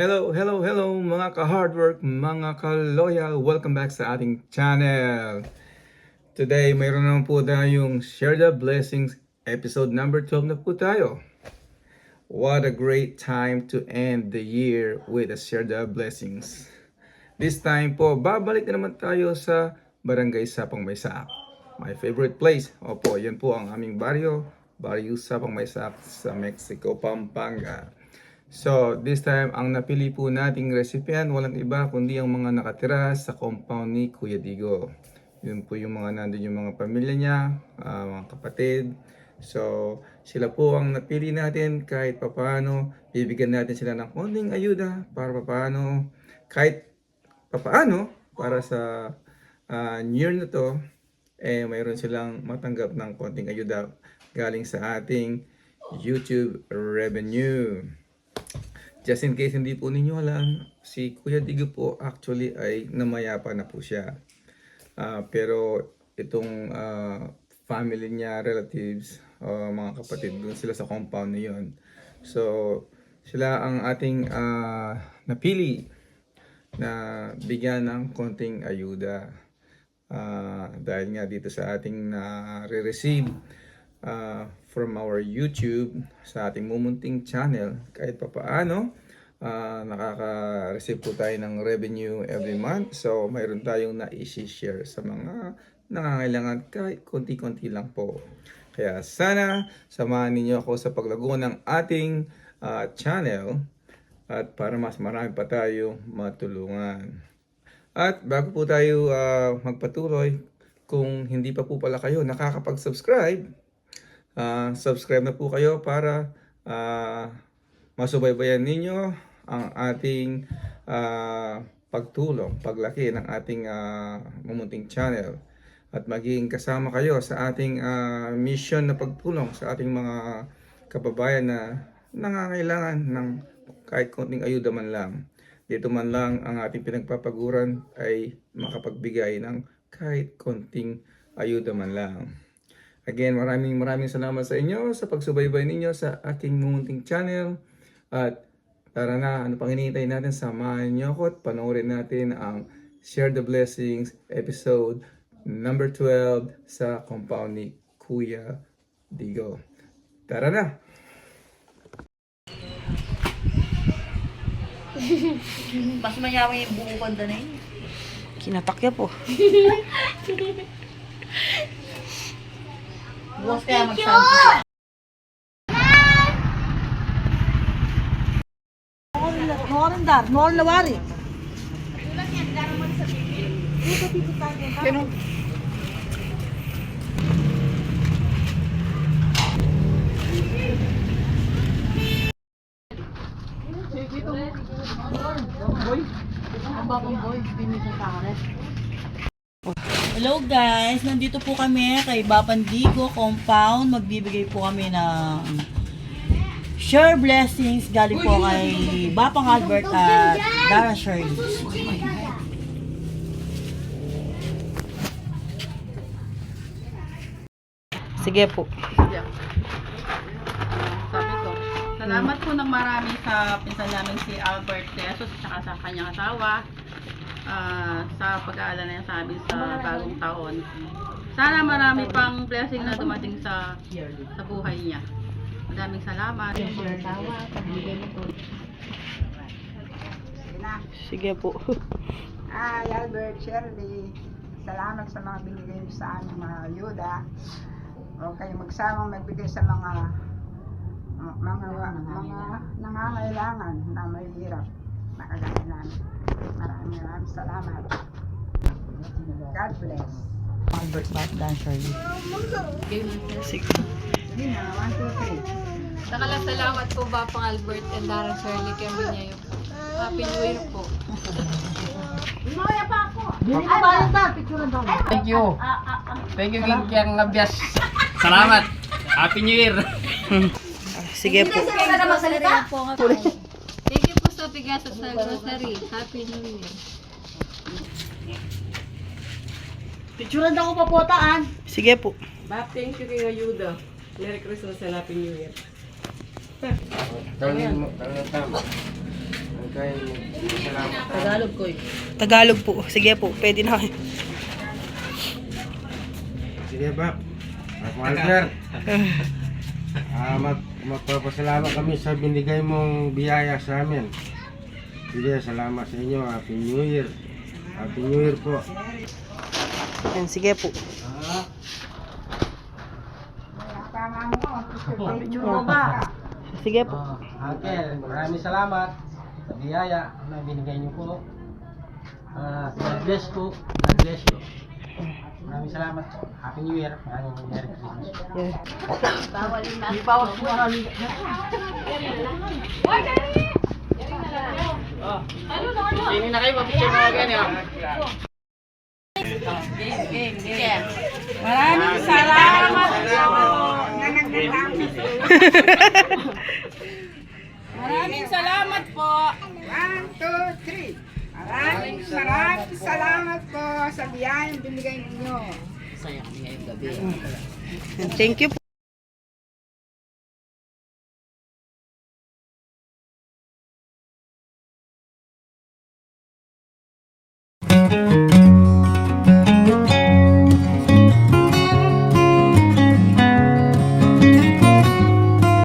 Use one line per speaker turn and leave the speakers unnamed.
Hello, hello, hello mga ka-hardwork, mga ka-loyal. Welcome back sa ating channel. Today, mayroon naman po tayong Share the Blessings episode number 12 na po tayo. What a great time to end the year with a Share the Blessings. This time po, babalik na naman tayo sa Barangay Sapang Maysaak. My favorite place. Opo, yan po ang aming baryo. Baryo Sapang Maysaak sa Mexico, Pampanga. So, this time, ang napili po nating recipients, walang iba kundi ang mga nakatira sa compound ni Kuya Digo. Yun po yung mga nandun yung mga pamilya niya, mga kapatid. So, sila po ang napili natin kahit papaano. Bibigyan natin sila ng konting ayuda para papaano, kahit papaano, para sa New Year na to, mayroon silang matanggap ng konting ayuda galing sa ating YouTube revenue. Just in case hindi po ninyo alam, si Kuya Digo po actually ay namayapa na po siya. Pero itong family niya, relatives, mga kapatid, doon sila sa compound na yun. So, sila ang ating napili na bigyan ng konting ayuda. Dahil nga dito sa ating na-receive from our YouTube, sa ating mumunting channel, kahit papaano nakaka-receive po tayo ng revenue every month. So mayroon tayong na-share sa mga nangangailangan kahit konti-konti lang po. Kaya sana samahan ninyo ako sa paglago ng ating channel at para mas marami pa tayo matulungan. At bago po tayo magpatuloy, kung hindi pa po pala kayo nakakapag-subscribe, subscribe na po kayo para masubaybayan ninyo ang ating pagtulong, paglaki ng ating mumunting channel. At maging kasama kayo sa ating mission na pagtulong sa ating mga kababayan na nangangailangan ng kahit konting ayuda man lang. Dito man lang ang ating pinagpapaguran ay makapagbigay ng kahit konting ayuda man lang. Again, maraming salamat sa inyo sa pagsubaybay ninyo sa aking mumunting channel. At tara na, ano pang hinihintay natin, samahan niyo ako at panoorin natin ang Share the Blessings episode number 12 sa compound ni Kuya Digo. Tara na!
Mas mayaman yung buko kanda na yun.
Kinatakya po.
Bukas kaya magsabi.
Noorandar, noor lawari. Kano?
Hello guys, nandito po kami kay Bapandigo Compound. Magbibigay po kami ng Share Blessings galing po kay Bapang Albert at Dara Shirley.
Sige po.
Sabi ko, salamat po ng marami sa pinsan namin si Albert Jesus at sa kanyang asawa sa pag-aalala niya sa amin sa bagong taon. Sana marami pang blessing na dumating sa buhay niya. Maraming salamat.
Sige po.
Albert, Shirley, salamat sa mga binigay niyo sa aming mga ayuda. Huwag kayong magsamang magbigay sa mga nangangailangan na mahirap na kagaya namin. Maraming Salamat. God bless.
Albert Dan Shirley.
Sige.
Hindi na, 1, 2, 3.
Salamat po Bapang Albert and Darren Shirley Camineo. Happy New Year po.
Dili ka ba yung dar? Picture daw.
Thank you. Thank you, King Abyas. Salamat. Happy New Year.
Sige po.
Thank you po sa bigas at sa grocery. Happy New Year.
Picture daw ko papotaan.
Sige po.
Bap, thank you kay Ayuda. Merry Christmas and Happy New Year.
Tagalog ko eh.
Tagalog po. Sige po. Pwede na.
Sige, Bap. Albert. Magpapasalamat kami sa binigay mong biyaya sa amin. Sige, salamat sa inyo. Happy New Year. Happy New Year po.
Yan, sige po.
Tama mo.
Picture mo ba?
Sige po.
Uncle, maraming salamat sa biyaya na binigay niyo po. God bless po. God bless you. Maraming salamat po. Happy New Year. Maraming Merry Christmas.
Yan.
Sini na kayo, mag-picture mga ganyan.
Maraming salamat po.
Maraming salamat po.
1, 2, 3. Maraming salamat po sa biyayang binigay ninyo.
Thank you po.